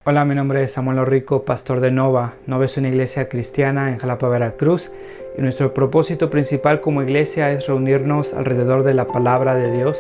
Hola, mi nombre es Samuel Rico, pastor de Nova. Nova es una iglesia cristiana en Jalapa, Veracruz, y nuestro propósito principal como iglesia es reunirnos alrededor de la palabra de Dios.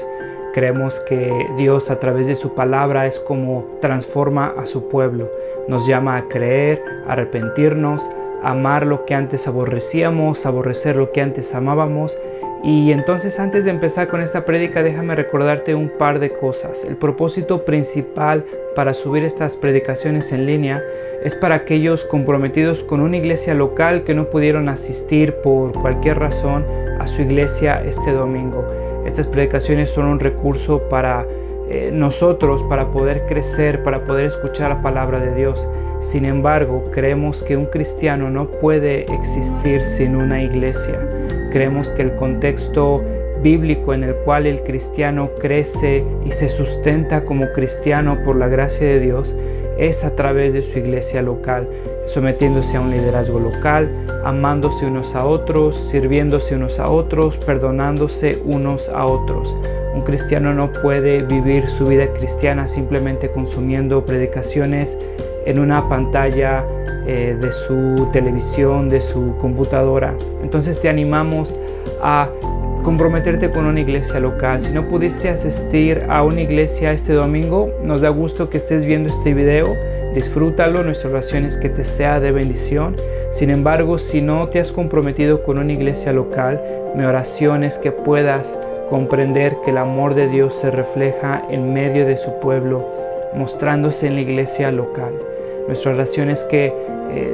Creemos que Dios a través de su palabra es como transforma a su pueblo. Nos llama a creer, a arrepentirnos, a amar lo que antes aborrecíamos, a aborrecer lo que antes amábamos. Y entonces, antes de empezar con esta prédica, déjame recordarte un par de cosas. El propósito principal para subir estas predicaciones en línea es para aquellos comprometidos con una iglesia local que no pudieron asistir por cualquier razón a su iglesia este domingo. Estas predicaciones son un recurso para nosotros, para poder crecer, para poder escuchar la palabra de Dios. Sin embargo, creemos que un cristiano no puede existir sin una iglesia. Creemos que el contexto bíblico en el cual el cristiano crece y se sustenta como cristiano por la gracia de Dios es a través de su iglesia local, sometiéndose a un liderazgo local, amándose unos a otros, sirviéndose unos a otros, perdonándose unos a otros. Un cristiano no puede vivir su vida cristiana simplemente consumiendo predicaciones en una pantalla de su televisión, de su computadora. Entonces te animamos a comprometerte con una iglesia local. Si no pudiste asistir a una iglesia este domingo, nos da gusto que estés viendo este video. Disfrútalo, nuestra oración es que te sea de bendición. Sin embargo, si no te has comprometido con una iglesia local, mi oración es que puedas comprender que el amor de Dios se refleja en medio de su pueblo, mostrándose en la iglesia local. Nuestra oración es que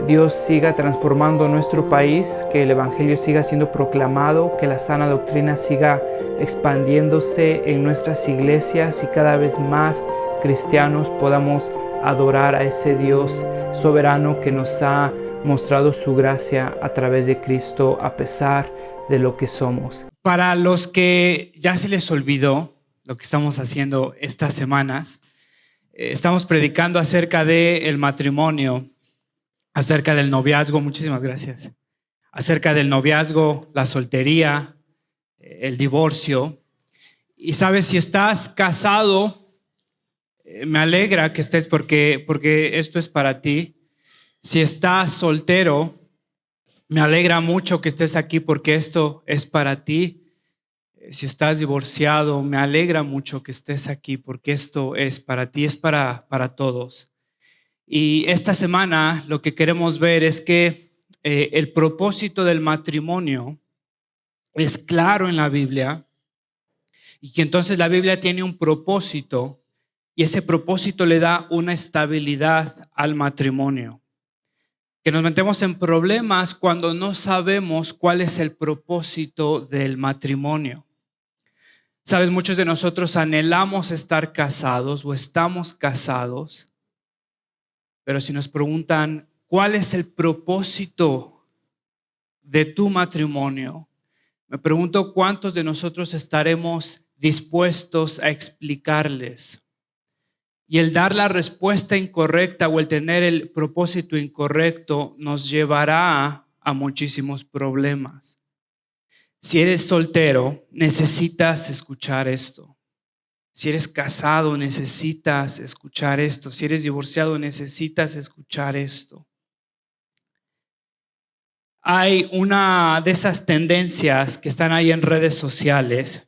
Dios siga transformando nuestro país, que el Evangelio siga siendo proclamado, que la sana doctrina siga expandiéndose en nuestras iglesias y cada vez más cristianos podamos adorar a ese Dios soberano que nos ha mostrado su gracia a través de Cristo a pesar de lo que somos. Para los que ya se les olvidó lo que estamos haciendo estas semanas, estamos predicando acerca del matrimonio, acerca del noviazgo, muchísimas gracias, acerca del noviazgo, la soltería, el divorcio. Y sabes, si estás casado, me alegra que estés porque esto es para ti. Si estás soltero, me alegra mucho que estés aquí porque esto es para ti. Si estás divorciado, me alegra mucho que estés aquí porque esto es para ti, es para todos. Y esta semana lo que queremos ver es que el propósito del matrimonio es claro en la Biblia y que entonces la Biblia tiene un propósito y ese propósito le da una estabilidad al matrimonio. Que nos metemos en problemas cuando no sabemos cuál es el propósito del matrimonio. Sabes, muchos de nosotros anhelamos estar casados o estamos casados, pero si nos preguntan cuál es el propósito de tu matrimonio, me pregunto cuántos de nosotros estaremos dispuestos a explicarles. Y el dar la respuesta incorrecta o el tener el propósito incorrecto nos llevará a muchísimos problemas. Si eres soltero, necesitas escuchar esto. Si eres casado, necesitas escuchar esto. Si eres divorciado, necesitas escuchar esto. Hay una de esas tendencias que están ahí en redes sociales.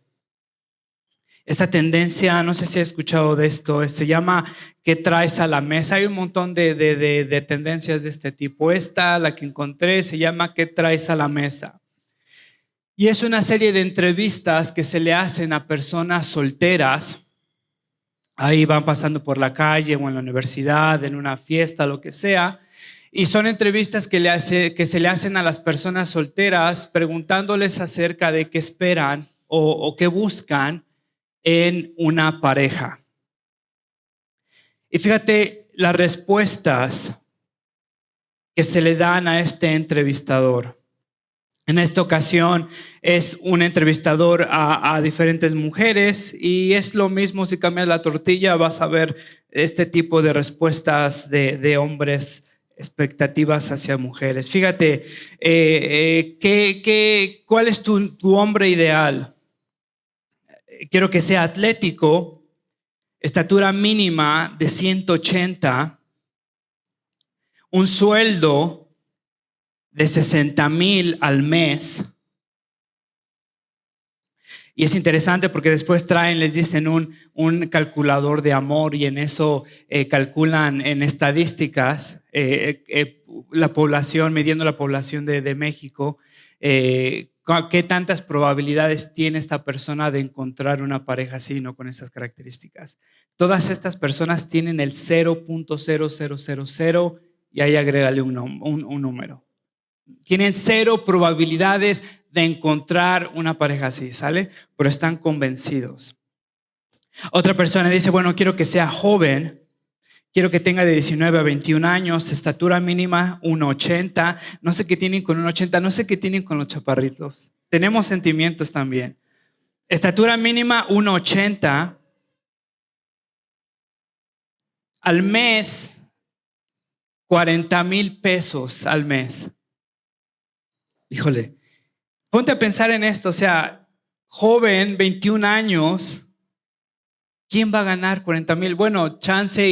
Esta tendencia, no sé si has escuchado de esto, se llama ¿qué traes a la mesa? Hay un montón de tendencias de este tipo. Esta, la que encontré, se llama ¿qué traes a la mesa? Y es una serie de entrevistas que se le hacen a personas solteras. Ahí van pasando por la calle o en la universidad, en una fiesta, lo que sea. Y son entrevistas que se le hacen a las personas solteras preguntándoles acerca de qué esperan o qué buscan en una pareja. Y fíjate las respuestas que se le dan a este entrevistador. En esta ocasión es un entrevistador a diferentes mujeres y es lo mismo si cambias la tortilla, vas a ver este tipo de respuestas de hombres, expectativas hacia mujeres. Fíjate, ¿cuál es tu hombre ideal? Quiero que sea atlético, estatura mínima de 180, un sueldo de 60,000 al mes. Y es interesante porque después les dicen un calculador de amor y en eso calculan en estadísticas la población, midiendo la población de México, qué tantas probabilidades tiene esta persona de encontrar una pareja así, ¿no? Con esas características. Todas estas personas tienen el 0.0000 y ahí agrégale un número. Tienen 0 probabilidades de encontrar una pareja así, ¿sale? Pero están convencidos. Otra persona dice, bueno, quiero que sea joven, quiero que tenga de 19 a 21 años, estatura mínima 1,80. No sé qué tienen con 1,80, no sé qué tienen con los chaparritos. Tenemos sentimientos también. Estatura mínima 1,80. Al mes, 40,000 pesos al mes. Híjole, ponte a pensar en esto, o sea, joven, 21 años, ¿quién va a ganar 40,000? Bueno, chance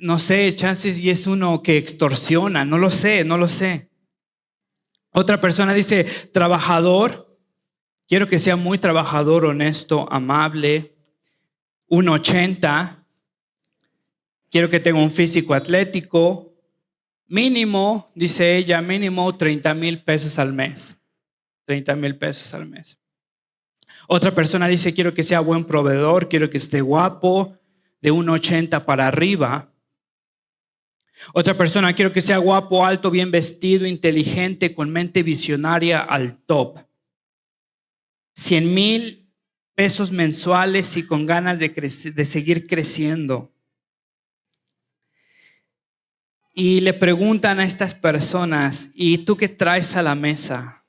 no sé, chances y es uno que extorsiona, no lo sé. Otra persona dice, trabajador, quiero que sea muy trabajador, honesto, amable, 1,80, quiero que tenga un físico atlético, mínimo, dice ella, mínimo 30,000 pesos al mes. 30,000 pesos al mes. Otra persona dice, quiero que sea buen proveedor, quiero que esté guapo, de 1,80 para arriba. Otra persona, quiero que sea guapo, alto, bien vestido, inteligente, con mente visionaria al top. 100,000 pesos mensuales y con ganas de seguir creciendo. Y le preguntan a estas personas, ¿y tú qué traes a la mesa?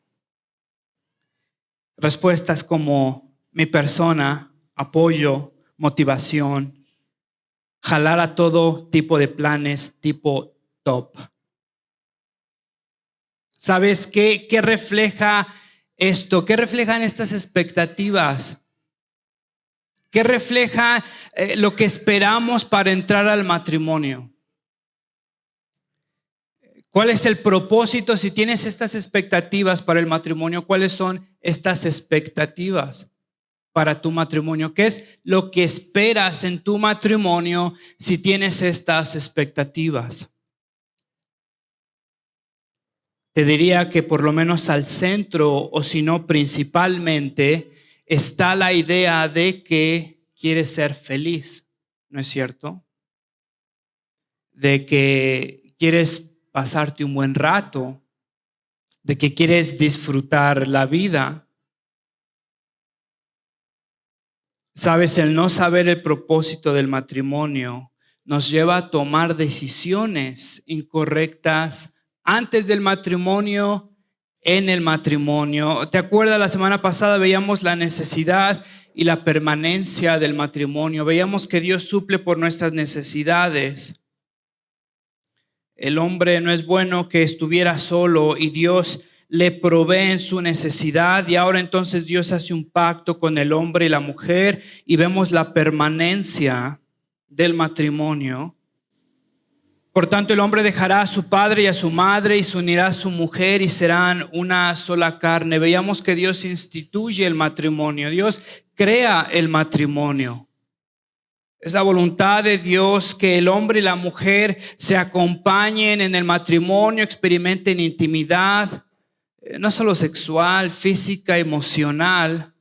Respuestas como mi persona, apoyo, motivación, jalar a todo tipo de planes tipo top. ¿Sabes qué refleja esto? ¿Qué reflejan estas expectativas? ¿Qué refleja lo que esperamos para entrar al matrimonio? ¿Cuál es el propósito? Si tienes estas expectativas para el matrimonio, ¿cuáles son estas expectativas para tu matrimonio? ¿Qué es lo que esperas en tu matrimonio si tienes estas expectativas? Te diría que por lo menos al centro, o si no principalmente, está la idea de que quieres ser feliz, ¿no es cierto? De que quieres pasarte un buen rato, de que quieres disfrutar la vida. Sabes, el no saber el propósito del matrimonio nos lleva a tomar decisiones incorrectas antes del matrimonio, en el matrimonio. ¿Te acuerdas? La semana pasada veíamos la necesidad y la permanencia del matrimonio. Veíamos que Dios suple por nuestras necesidades. El hombre no es bueno que estuviera solo y Dios le provee en su necesidad, y ahora entonces Dios hace un pacto con el hombre y la mujer y vemos la permanencia del matrimonio. Por tanto, el hombre dejará a su padre y a su madre y se unirá a su mujer y serán una sola carne. Veíamos que Dios instituye el matrimonio, Dios crea el matrimonio. Es la voluntad de Dios que el hombre y la mujer se acompañen en el matrimonio, experimenten intimidad, no solo sexual, física, emocional.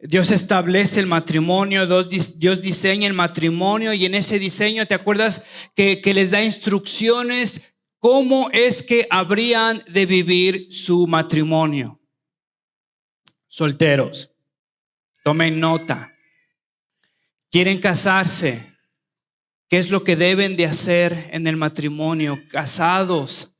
Dios establece el matrimonio, Dios diseña el matrimonio, y en ese diseño, ¿te acuerdas que les da instrucciones cómo es que habrían de vivir su matrimonio? Solteros, tomen nota. ¿Quieren casarse? ¿Qué es lo que deben de hacer en el matrimonio? Casados,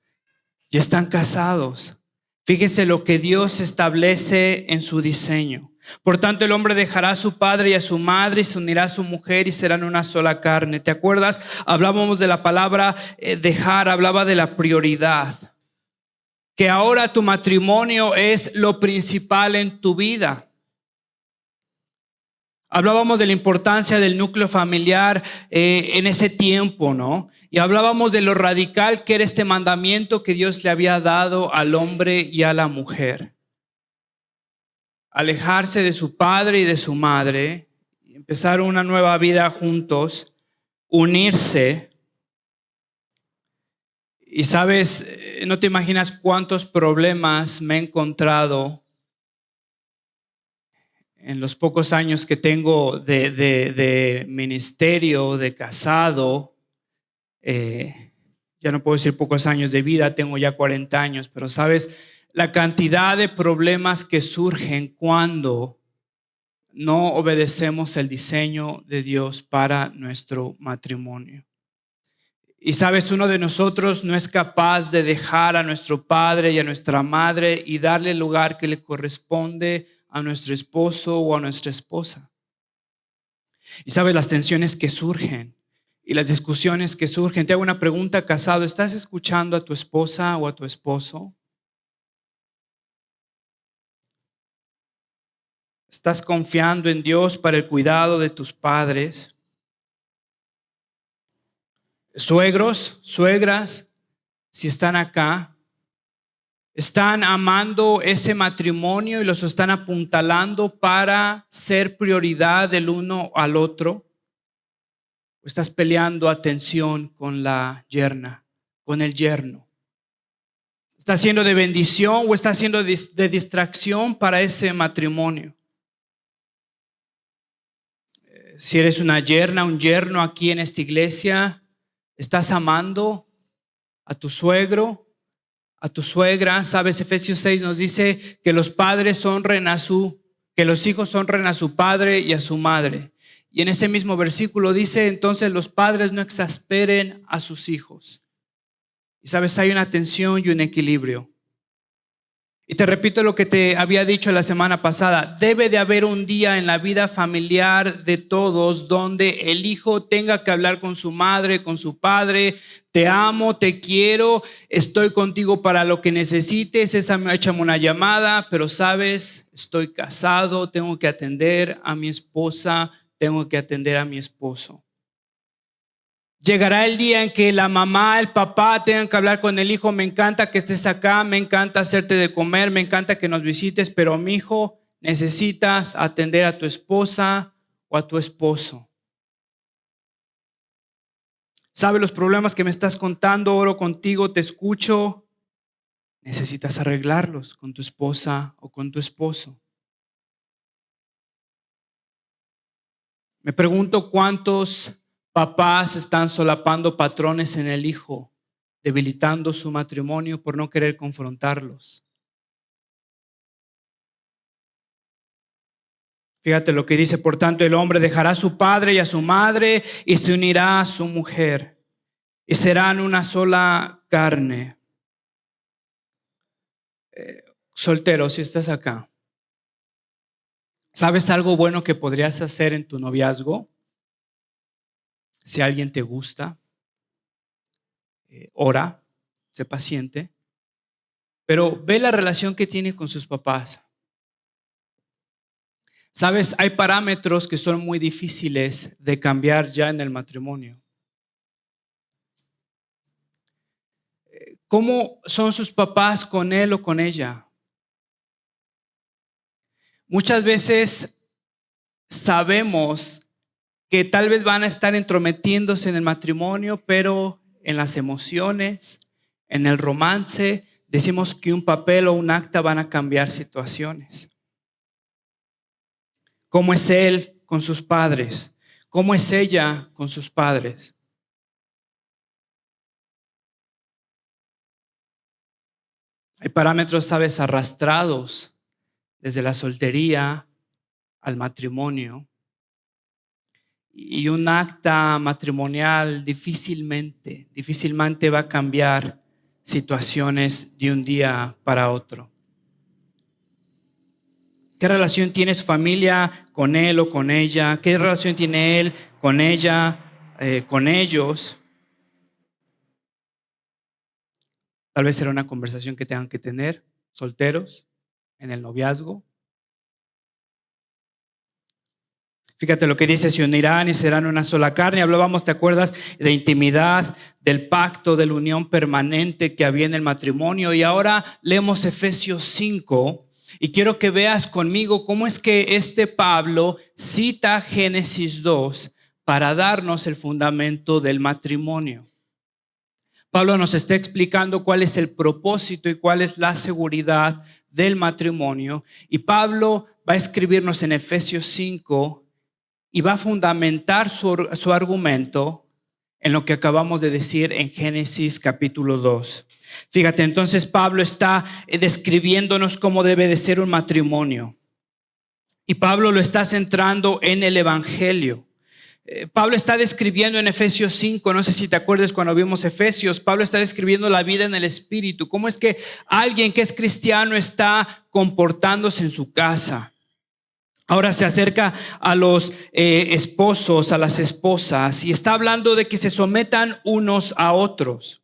ya están casados. Fíjese lo que Dios establece en su diseño. Por tanto, el hombre dejará a su padre y a su madre y se unirá a su mujer y serán una sola carne. ¿Te acuerdas? Hablábamos de la palabra dejar, hablaba de la prioridad. Que ahora tu matrimonio es lo principal en tu vida. Hablábamos de la importancia del núcleo familiar en ese tiempo, ¿no? Y hablábamos de lo radical que era este mandamiento que Dios le había dado al hombre y a la mujer. Alejarse de su padre y de su madre, y empezar una nueva vida juntos, unirse. Y sabes, no te imaginas cuántos problemas me he encontrado en los pocos años que tengo de ministerio, de casado. Ya no puedo decir pocos años de vida, tengo ya 40 años, pero sabes, la cantidad de problemas que surgen cuando no obedecemos el diseño de Dios para nuestro matrimonio. Y sabes, uno de nosotros no es capaz de dejar a nuestro padre y a nuestra madre y darle el lugar que le corresponde a nuestro esposo o a nuestra esposa. Y sabes, las tensiones que surgen y las discusiones que surgen. Te hago una pregunta, casado, ¿estás escuchando a tu esposa o a tu esposo? ¿Estás confiando en Dios para el cuidado de tus padres? Suegros, suegras, si están acá, ¿están amando ese matrimonio y los están apuntalando para ser prioridad del uno al otro? ¿O estás peleando atención con la yerna, con el yerno? ¿Está siendo de bendición o está siendo de distracción para ese matrimonio? Si eres una yerna, un yerno aquí en esta iglesia, ¿estás amando a tu suegro, a tu suegra? Sabes, Efesios 6 nos dice que los padres que los hijos honren a su padre y a su madre. Y en ese mismo versículo dice, entonces los padres no exasperen a sus hijos. Y sabes, hay una tensión y un equilibrio. Y te repito lo que te había dicho la semana pasada, debe de haber un día en la vida familiar de todos donde el hijo tenga que hablar con su madre, con su padre, te amo, te quiero, estoy contigo para lo que necesites, échame una llamada, pero sabes, estoy casado, tengo que atender a mi esposa, tengo que atender a mi esposo. Llegará el día en que la mamá, el papá tengan que hablar con el hijo. Me encanta que estés acá, me encanta hacerte de comer, me encanta que nos visites, pero mi hijo, necesitas atender a tu esposa o a tu esposo. ¿Sabes los problemas que me estás contando? Oro contigo, te escucho. Necesitas arreglarlos con tu esposa o con tu esposo. Me pregunto cuántos papás están solapando patrones en el hijo, debilitando su matrimonio por no querer confrontarlos. Fíjate lo que dice, por tanto, el hombre dejará a su padre y a su madre y se unirá a su mujer y serán una sola carne. Soltero, si estás acá, ¿sabes algo bueno que podrías hacer en tu noviazgo? Si alguien te gusta, ora, sé paciente, pero ve la relación que tiene con sus papás. Sabes, hay parámetros que son muy difíciles de cambiar ya en el matrimonio. ¿Cómo son sus papás con él o con ella? Muchas veces sabemos que tal vez van a estar entrometiéndose en el matrimonio, pero en las emociones, en el romance, decimos que un papel o un acta van a cambiar situaciones. ¿Cómo es él con sus padres? ¿Cómo es ella con sus padres? Hay parámetros, sabes, arrastrados desde la soltería al matrimonio. Y un acta matrimonial difícilmente va a cambiar situaciones de un día para otro. ¿Qué relación tiene su familia con él o con ella? ¿Qué relación tiene él con ella, con ellos? Tal vez será una conversación que tengan que tener solteros en el noviazgo. Fíjate lo que dice, se unirán y serán una sola carne. Hablábamos, ¿te acuerdas? De intimidad, del pacto, de la unión permanente que había en el matrimonio. Y ahora leemos Efesios 5 y quiero que veas conmigo cómo es que este Pablo cita Génesis 2 para darnos el fundamento del matrimonio. Pablo nos está explicando cuál es el propósito y cuál es la seguridad del matrimonio. Y Pablo va a escribirnos en Efesios 5 y va a fundamentar su argumento en lo que acabamos de decir en Génesis capítulo 2. Fíjate, entonces Pablo está describiéndonos cómo debe de ser un matrimonio. Y Pablo lo está centrando en el Evangelio. Pablo está describiendo en Efesios 5, no sé si te acuerdas cuando vimos Efesios, Pablo está describiendo la vida en el Espíritu. ¿Cómo es que alguien que es cristiano está comportándose en su casa? Ahora se acerca a los esposos, a las esposas, y está hablando de que se sometan unos a otros.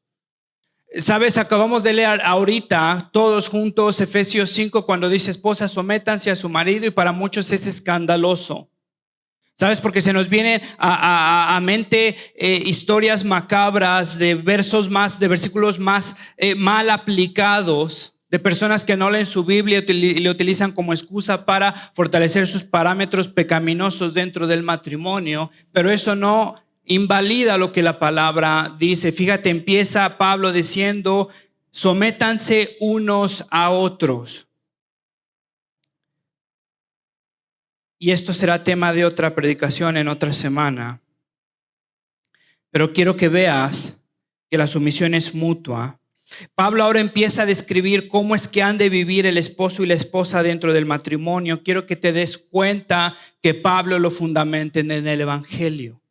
Sabes, acabamos de leer ahorita todos juntos Efesios 5 cuando dice esposas, sométanse a su marido, y para muchos es escandaloso. ¿Sabes? Porque se nos vienen a mente historias macabras de versículos más mal aplicados, de personas que no leen su Biblia y le utilizan como excusa para fortalecer sus parámetros pecaminosos dentro del matrimonio. Pero eso no invalida lo que la palabra dice. Fíjate, empieza Pablo diciendo, sométanse unos a otros. Y esto será tema de otra predicación en otra semana. Pero quiero que veas que la sumisión es mutua. Pablo ahora empieza a describir cómo es que han de vivir el esposo y la esposa dentro del matrimonio. Quiero que te des cuenta que Pablo lo fundamenta en el Evangelio.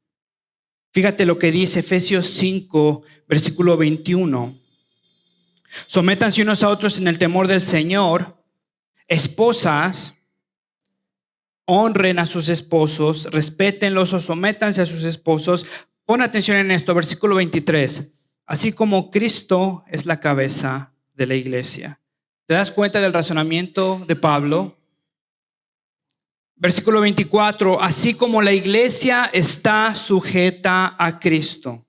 Fíjate lo que dice Efesios 5, versículo 21. Sométanse unos a otros en el temor del Señor. Esposas, honren a sus esposos, respétenlos o sométanse a sus esposos. Pon atención en esto, versículo 23. Así como Cristo es la cabeza de la iglesia. ¿Te das cuenta del razonamiento de Pablo? Versículo 24. Así como la iglesia está sujeta a Cristo.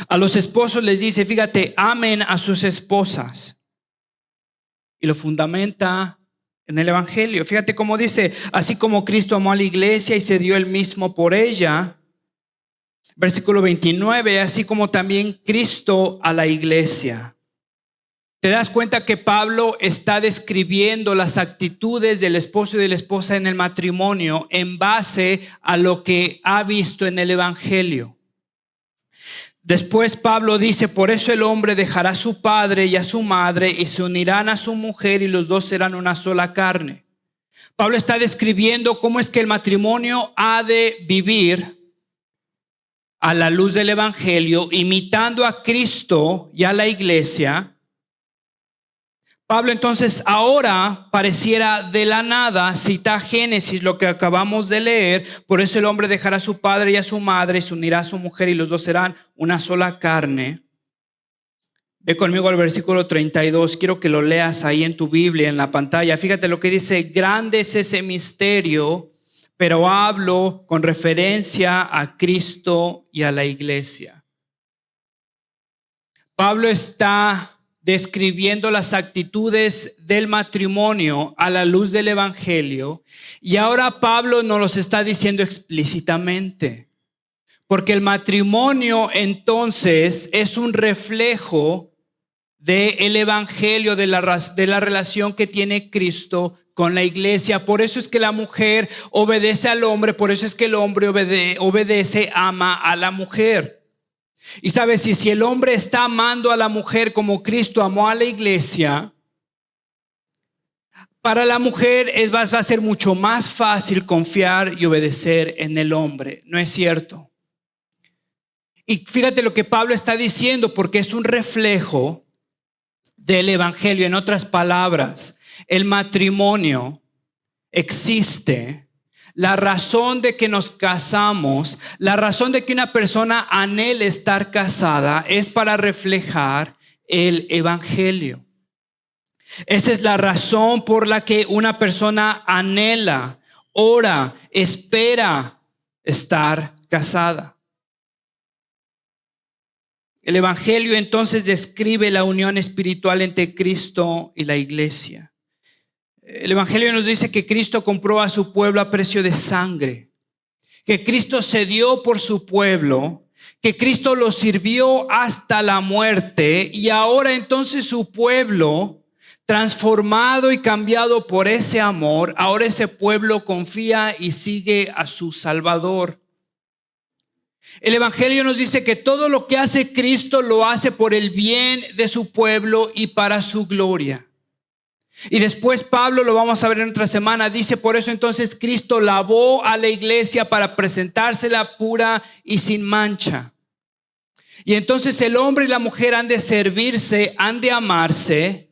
A los esposos les dice, fíjate, amen a sus esposas. Y lo fundamenta en el Evangelio. Fíjate cómo dice, así como Cristo amó a la iglesia y se dio él mismo por ella. Versículo 29, así como también Cristo a la iglesia. ¿Te das cuenta que Pablo está describiendo las actitudes del esposo y de la esposa en el matrimonio en base a lo que ha visto en el Evangelio? Después Pablo dice, por eso el hombre dejará a su padre y a su madre y se unirán a su mujer y los dos serán una sola carne. Pablo está describiendo cómo es que el matrimonio ha de vivir a la luz del Evangelio, imitando a Cristo y a la iglesia. Pablo entonces ahora pareciera de la nada, cita Génesis, lo que acabamos de leer, por eso el hombre dejará a su padre y a su madre y se unirá a su mujer y los dos serán una sola carne. Ve conmigo al versículo 32, quiero que lo leas ahí en tu Biblia, en la pantalla. Fíjate lo que dice, grande es ese misterio, pero hablo con referencia a Cristo y a la iglesia. Pablo está describiendo las actitudes del matrimonio a la luz del Evangelio. Y ahora Pablo nos los está diciendo explícitamente. Porque el matrimonio entonces es un reflejo del Evangelio, de la relación que tiene Cristo con la iglesia. Por eso es que la mujer obedece al hombre, por eso es que el hombre obedece, ama a la mujer. Y sabes, si el hombre está amando a la mujer como Cristo amó a la iglesia, para la mujer va a ser mucho más fácil confiar y obedecer en el hombre. ¿No es cierto? Y fíjate lo que Pablo está diciendo, porque es un reflejo del Evangelio. En otras palabras, el matrimonio existe. La razón de que nos casamos, la razón de que una persona anhele estar casada es para reflejar el Evangelio. Esa es la razón por la que una persona anhela ora, espera estar casada. El Evangelio entonces describe la unión espiritual entre Cristo y la iglesia. El Evangelio nos dice que Cristo compró a su pueblo a precio de sangre, que Cristo se dio por su pueblo, que Cristo lo sirvió hasta la muerte y ahora entonces su pueblo, transformado y cambiado por ese amor, ahora ese pueblo confía y sigue a su Salvador. El Evangelio nos dice que todo lo que hace Cristo lo hace por el bien de su pueblo y para su gloria. Y después Pablo, lo vamos a ver en otra semana, dice: por eso entonces Cristo lavó a la iglesia para presentársela pura y sin mancha. Y entonces el hombre y la mujer han de servirse, han de amarse,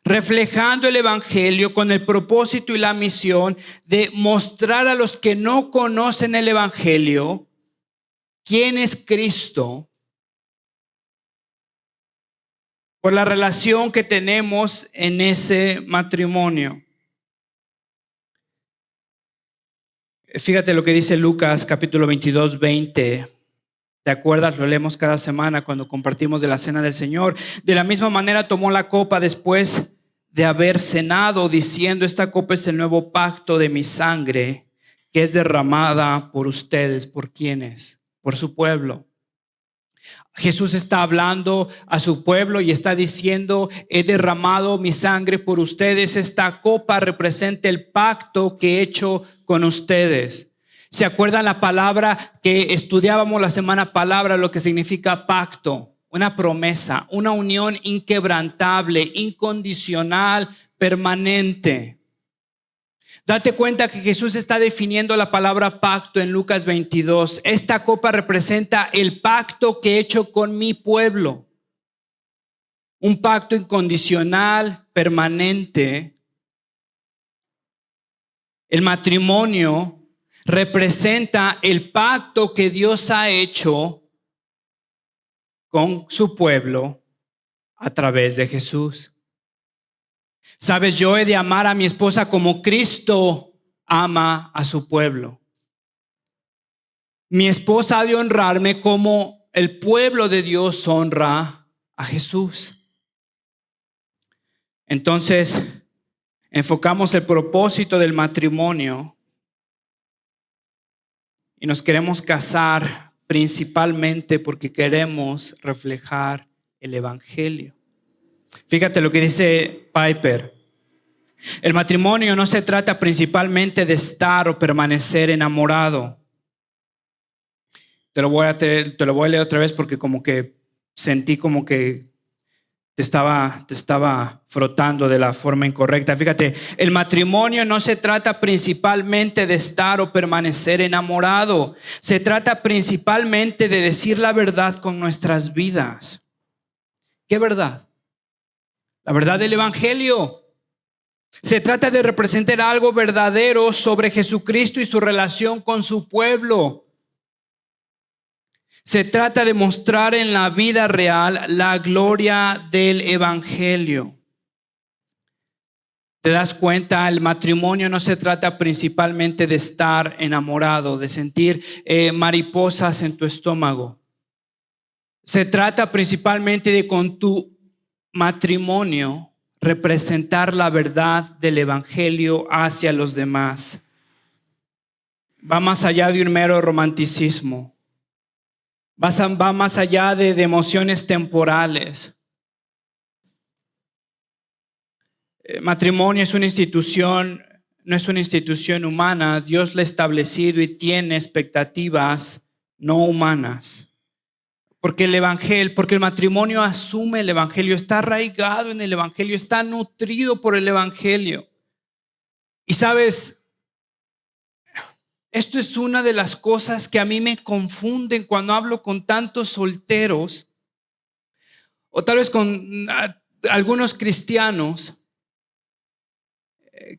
reflejando el Evangelio con el propósito y la misión de mostrar a los que no conocen el Evangelio quién es Cristo, por la relación que tenemos en ese matrimonio. Fíjate lo que dice Lucas capítulo 22, 20. ¿Te acuerdas? Lo leemos cada semana cuando compartimos de la cena del Señor. De la misma manera tomó la copa después de haber cenado, diciendo: esta copa es el nuevo pacto de mi sangre, que es derramada por ustedes. ¿Por quiénes? Por su pueblo. Jesús está hablando a su pueblo y está diciendo: he derramado mi sangre por ustedes. Esta copa representa el pacto que he hecho con ustedes. ¿Se acuerdan la palabra que estudiábamos la semana pasada, lo que significa pacto? Una promesa, una unión inquebrantable, incondicional, permanente. Date cuenta que Jesús está definiendo la palabra pacto en Lucas 22. Esta copa representa el pacto que he hecho con mi pueblo. Un pacto incondicional, permanente. El matrimonio representa el pacto que Dios ha hecho con su pueblo a través de Jesús. Sabes, yo he de amar a mi esposa como Cristo ama a su pueblo. Mi esposa ha de honrarme como el pueblo de Dios honra a Jesús. Entonces, enfocamos el propósito del matrimonio y nos queremos casar principalmente porque queremos reflejar el Evangelio. Fíjate lo que dice Piper. El matrimonio no se trata principalmente de estar o permanecer enamorado. Te lo voy a leer otra vez porque como que sentí como que te estaba frotando de la forma incorrecta. Fíjate, el matrimonio no se trata principalmente de estar o permanecer enamorado. Se trata principalmente de decir la verdad con nuestras vidas. ¿Qué verdad? La verdad del Evangelio. Se trata de representar algo verdadero sobre Jesucristo y su relación con su pueblo. Se trata de mostrar en la vida real la gloria del Evangelio. ¿Te das cuenta? El matrimonio no se trata principalmente de estar enamorado, de sentir mariposas en tu estómago. Se trata principalmente de con tu matrimonio representar la verdad del Evangelio hacia los demás. Va más allá de un mero romanticismo. Va más allá de emociones temporales. Matrimonio es una institución, no es una institución humana. Dios la ha establecido y tiene expectativas no humanas. Porque el matrimonio asume el Evangelio, está arraigado en el Evangelio, está nutrido por el Evangelio. Y sabes, esto es una de las cosas que a mí me confunden cuando hablo con tantos solteros o tal vez con algunos cristianos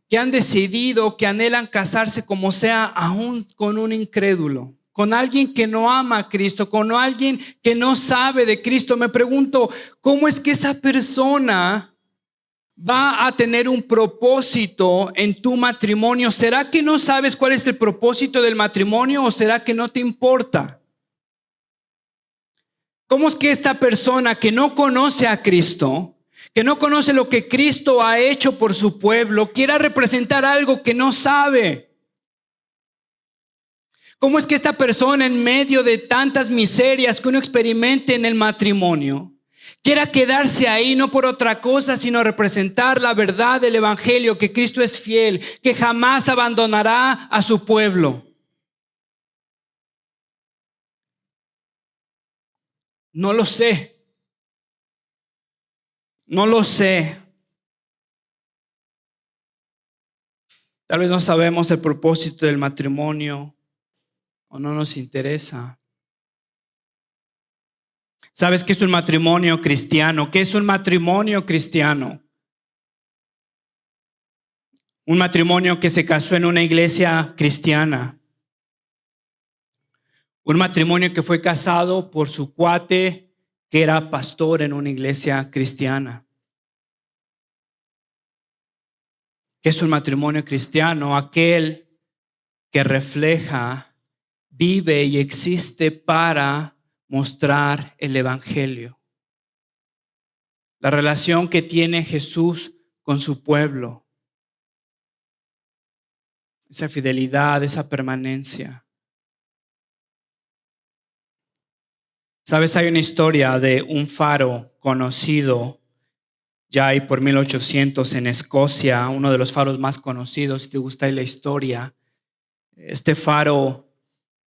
que han decidido, que anhelan casarse como sea, aún con un incrédulo. Con alguien que no ama a Cristo, con alguien que no sabe de Cristo. Me pregunto, ¿cómo es que esa persona va a tener un propósito en tu matrimonio. ¿Será que no sabes cuál es el propósito del matrimonio o será que no te importa? ¿Cómo es que esta persona que no conoce a Cristo, que no conoce lo que Cristo ha hecho por su pueblo, quiera representar algo que no sabe? ¿Cómo es que esta persona, en medio de tantas miserias que uno experimente en el matrimonio, quiera quedarse ahí no por otra cosa, sino representar la verdad del evangelio, que Cristo es fiel, que jamás abandonará a su pueblo? No lo sé. No lo sé. Tal vez no sabemos el propósito del matrimonio o no nos interesa. ¿Sabes qué es un matrimonio cristiano? ¿Qué es un matrimonio cristiano? Un matrimonio que se casó en una iglesia cristiana. Un matrimonio que fue casado por su cuate que era pastor en una iglesia cristiana. ¿Qué es un matrimonio cristiano? Aquel que refleja, vive y existe para mostrar el evangelio. La relación que tiene Jesús con su pueblo. Esa fidelidad, esa permanencia. Sabes, hay una historia de un faro conocido ya hay por 1800 en Escocia, uno de los faros más conocidos, si te gusta la historia. Este faro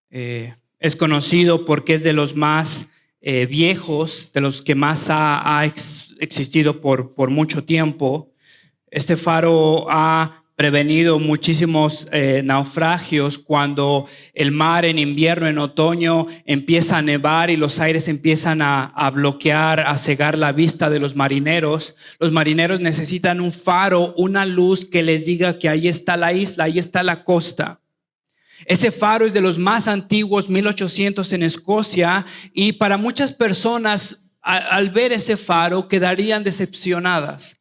es conocido porque es de los más viejos, de los que más ha existido por mucho tiempo. Este faro ha prevenido muchísimos naufragios cuando el mar en invierno, en otoño, empieza a nevar y los aires empiezan a bloquear, a cegar la vista de los marineros. Los marineros necesitan un faro, una luz que les diga que ahí está la isla, ahí está la costa. Ese faro es de los más antiguos, 1800 en Escocia, y para muchas personas al ver ese faro quedarían decepcionadas.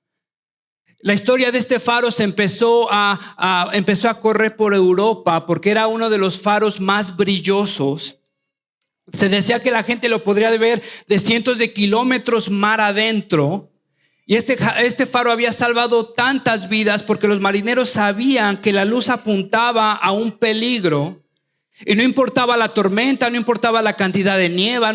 La historia de este faro se empezó a correr por Europa porque era uno de los faros más brillosos. Se decía que la gente lo podría ver de cientos de kilómetros mar adentro. Y este faro había salvado tantas vidas porque los marineros sabían que la luz apuntaba a un peligro. Y no importaba la tormenta, no importaba la cantidad de nieve,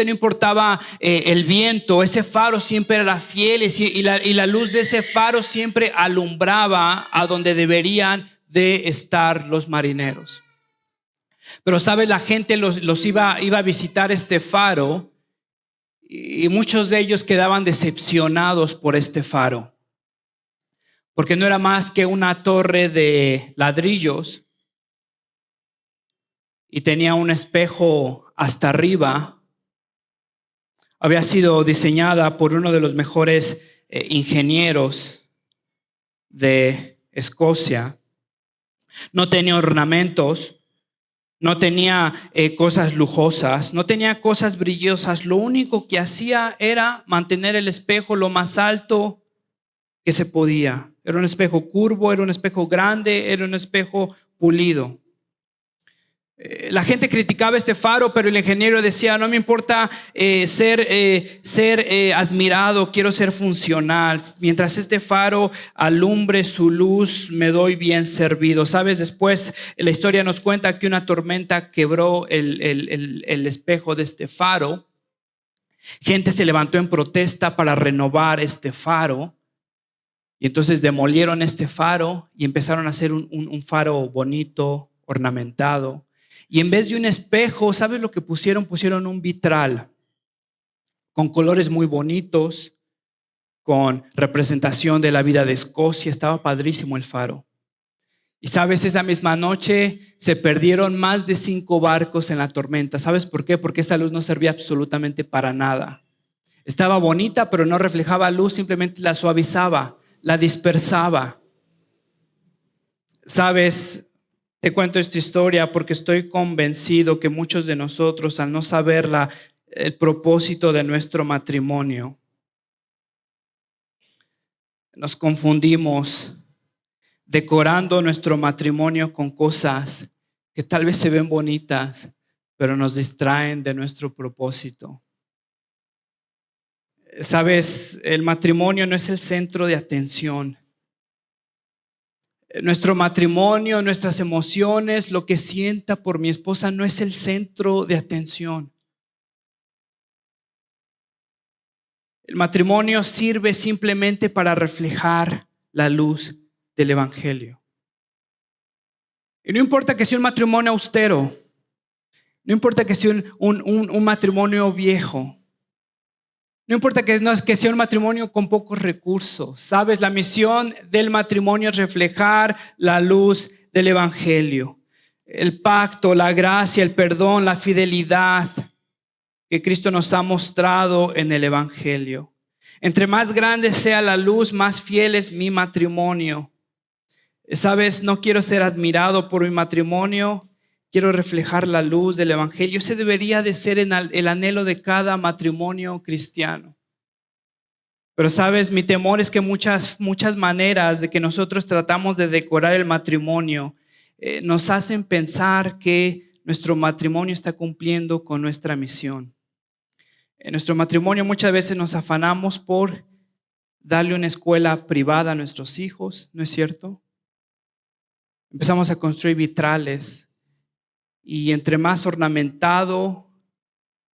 no importaba el viento. Ese faro siempre era fiel y la luz de ese faro siempre alumbraba a donde deberían de estar los marineros. Pero sabes, la gente los iba a visitar este faro y muchos de ellos quedaban decepcionados por este faro. Porque no era más que una torre de ladrillos. Y tenía un espejo hasta arriba. Había sido diseñada por uno de los mejores ingenieros de Escocia. No tenía ornamentos, no tenía cosas lujosas, no tenía cosas brillosas. Lo único que hacía era mantener el espejo lo más alto que se podía. Era un espejo curvo, era un espejo grande, era un espejo pulido. La gente criticaba este faro, pero el ingeniero decía: no me importa ser admirado, quiero ser funcional. Mientras este faro alumbre su luz, me doy bien servido. Sabes, después la historia nos cuenta que una tormenta quebró el espejo de este faro. Gente se levantó en protesta para renovar este faro. Y entonces demolieron este faro y empezaron a hacer un faro bonito, ornamentado. Y en vez de un espejo, ¿sabes lo que pusieron? Pusieron un vitral con colores muy bonitos, con representación de la vida de Escocia. Estaba padrísimo el faro. Y sabes, esa misma noche se perdieron más de 5 barcos en la tormenta. ¿Sabes por qué? Porque esta luz no servía absolutamente para nada. Estaba bonita, pero no reflejaba luz, simplemente la suavizaba, la dispersaba. ¿Sabes? Te cuento esta historia porque estoy convencido que muchos de nosotros, al no saber el propósito de nuestro matrimonio, Nos confundimos decorando nuestro matrimonio con cosas que tal vez se ven bonitas, pero nos distraen de nuestro propósito. Sabes, el matrimonio no es el centro de atención. Nuestro matrimonio, nuestras emociones, lo que sienta por mi esposa no es el centro de atención. El matrimonio sirve simplemente para reflejar la luz del Evangelio. Y no importa que sea un matrimonio austero, no importa que sea un matrimonio viejo, no importa que sea un matrimonio con pocos recursos. Sabes, la misión del matrimonio es reflejar la luz del Evangelio. El pacto, la gracia, el perdón, la fidelidad que Cristo nos ha mostrado en el Evangelio. Entre más grande sea la luz, más fiel es mi matrimonio. Sabes, no quiero ser admirado por mi matrimonio, quiero reflejar la luz del Evangelio. Ese debería de ser el anhelo de cada matrimonio cristiano. Pero sabes, mi temor es que muchas maneras de que nosotros tratamos de decorar el matrimonio nos hacen pensar que nuestro matrimonio está cumpliendo con nuestra misión. En nuestro matrimonio muchas veces nos afanamos por darle una escuela privada a nuestros hijos, ¿no es cierto? Empezamos a construir vitrales y entre más ornamentado,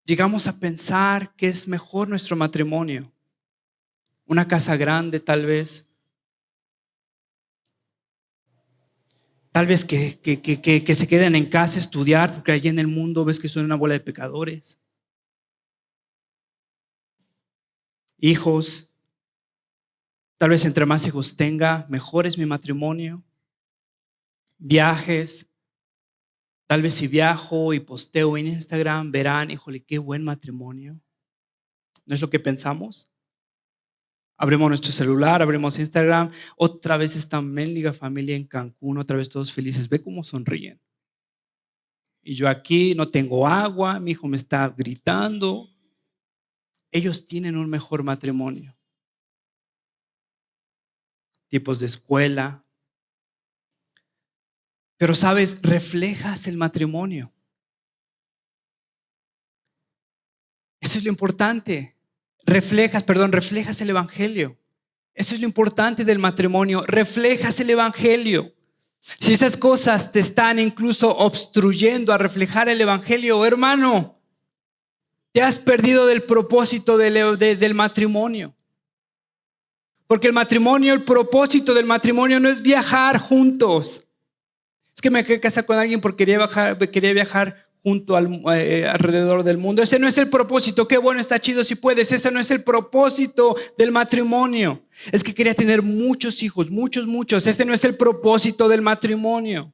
llegamos a pensar que es mejor nuestro matrimonio. Una casa grande tal vez. Tal vez que se queden en casa a estudiar, porque allí en el mundo ves que son una bola de pecadores. Hijos. Tal vez entre más hijos tenga, mejor es mi matrimonio. Viajes. Tal vez si viajo y posteo en Instagram, verán, híjole, qué buen matrimonio. ¿No es lo que pensamos? Abrimos nuestro celular, abrimos Instagram, otra vez esta mendiga familia en Cancún, otra vez todos felices. Ve cómo sonríen. Y yo aquí no tengo agua, mi hijo me está gritando. Ellos tienen un mejor matrimonio. Tipos de escuela. Pero sabes, reflejas el matrimonio. Eso es lo importante. Reflejas el Evangelio. Eso es lo importante del matrimonio. Reflejas el Evangelio. Si esas cosas te están incluso obstruyendo a reflejar el Evangelio, hermano, te has perdido del propósito del matrimonio. Porque el propósito del matrimonio no es viajar juntos. Es que me quería casar con alguien porque quería viajar junto alrededor del mundo. Ese no es el propósito. Qué bueno, está chido si puedes. Ese no es el propósito del matrimonio. Es que quería tener muchos hijos, muchos. Ese no es el propósito del matrimonio.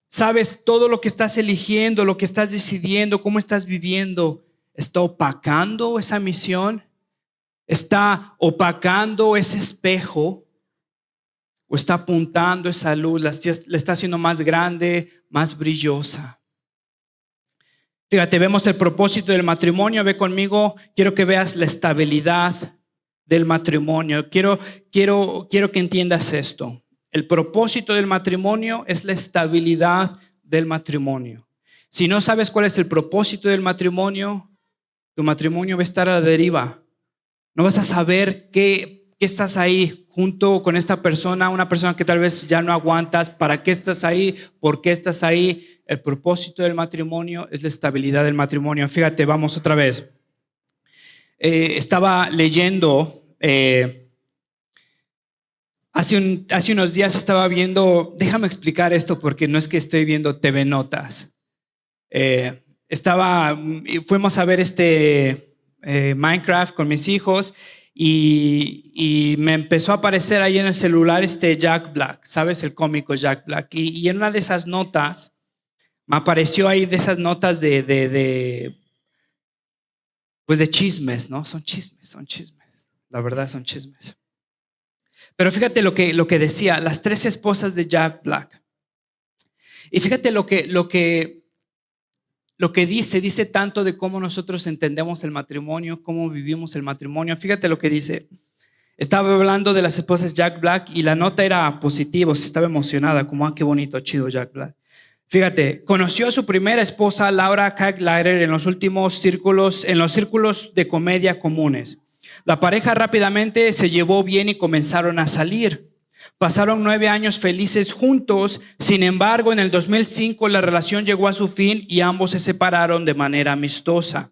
Sabes, todo lo que estás eligiendo, lo que estás decidiendo, cómo estás viviendo, ¿está opacando esa misión? ¿Está opacando ese espejo? ¿O está apuntando esa luz? La está haciendo más grande, más brillosa. Fíjate, vemos el propósito del matrimonio. Ve conmigo, quiero que veas la estabilidad del matrimonio. Quiero que entiendas esto. El propósito del matrimonio es la estabilidad del matrimonio. Si no sabes cuál es el propósito del matrimonio, tu matrimonio va a estar a la deriva. No vas a saber qué estás ahí junto con esta persona, una persona que tal vez ya no aguantas. ¿Para qué estás ahí? ¿Por qué estás ahí? El propósito del matrimonio es la estabilidad del matrimonio. Fíjate, vamos otra vez. Estaba leyendo, hace unos días estaba viendo, déjame explicar esto porque no es que estoy viendo TV Notas. Fuimos a ver Minecraft con mis hijos. Y me empezó a aparecer ahí en el celular Jack Black, ¿sabes? El cómico Jack Black. Y en una de esas notas, me apareció ahí de esas notas pues de chismes, ¿no? Son chismes. La verdad son chismes. Pero fíjate lo que decía, las 3 esposas de Jack Black. Y fíjate lo que lo que dice tanto de cómo nosotros entendemos el matrimonio, cómo vivimos el matrimonio. Fíjate lo que dice. Estaba hablando de las esposas Jack Black y la nota era positiva, se estaba emocionada, como, qué bonito, chido Jack Black. Fíjate, conoció a su primera esposa, Laura Kaglider, en los círculos de comedia comunes. La pareja rápidamente se llevó bien y comenzaron a salir. Pasaron 9 años felices juntos. Sin embargo, en el 2005 la relación llegó a su fin y ambos se separaron de manera amistosa.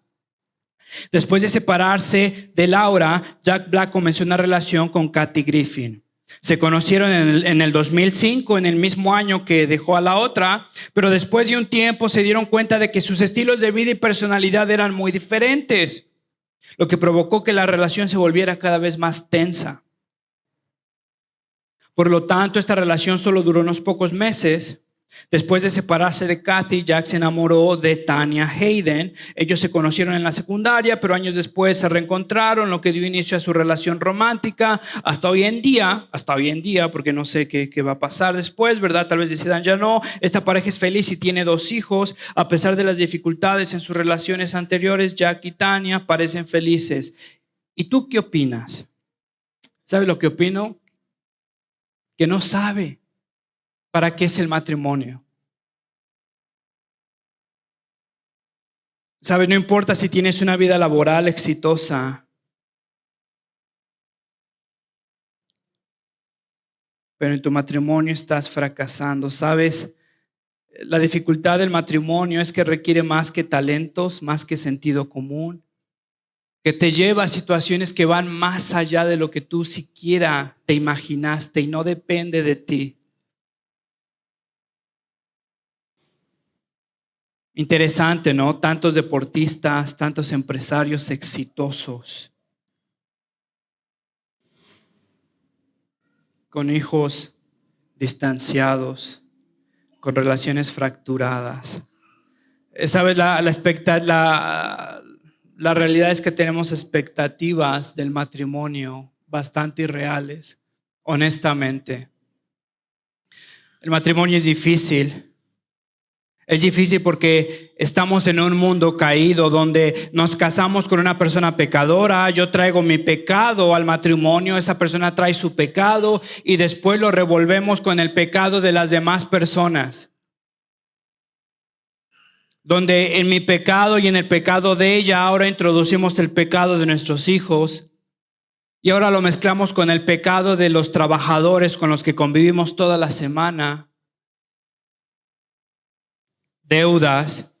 Después de separarse de Laura, Jack Black comenzó una relación con Kathy Griffin. Se conocieron en el 2005, en el mismo año que dejó a la otra, pero después de un tiempo se dieron cuenta de que sus estilos de vida y personalidad eran muy diferentes, lo que provocó que la relación se volviera cada vez más tensa. Por lo tanto, esta relación solo duró unos pocos meses. Después de separarse de Kathy, Jack se enamoró de Tanya Hayden. Ellos se conocieron en la secundaria, pero años después se reencontraron, lo que dio inicio a su relación romántica. Hasta hoy en día, porque no sé qué va a pasar después, ¿verdad? Tal vez decidan ya no. Esta pareja es feliz y tiene 2 hijos. A pesar de las dificultades en sus relaciones anteriores, Jack y Tanya parecen felices. ¿Y tú qué opinas? ¿Sabes lo que opino? Que no sabe para qué es el matrimonio. ¿Sabes? No importa si tienes una vida laboral exitosa, pero en tu matrimonio estás fracasando. ¿Sabes? La dificultad del matrimonio es que requiere más que talentos, más que sentido común, que te lleva a situaciones que van más allá de lo que tú siquiera te imaginaste y no depende de ti. Interesante, ¿no? Tantos deportistas, tantos empresarios exitosos, con hijos distanciados, con relaciones fracturadas. ¿Sabes? La realidad es que tenemos expectativas del matrimonio bastante irreales, honestamente. El matrimonio es difícil. Es difícil porque estamos en un mundo caído donde nos casamos con una persona pecadora. Yo traigo mi pecado al matrimonio, esa persona trae su pecado y después lo revolvemos con el pecado de las demás personas. Donde en mi pecado y en el pecado de ella ahora introducimos el pecado de nuestros hijos y ahora lo mezclamos con el pecado de los trabajadores con los que convivimos toda la semana. Deudas.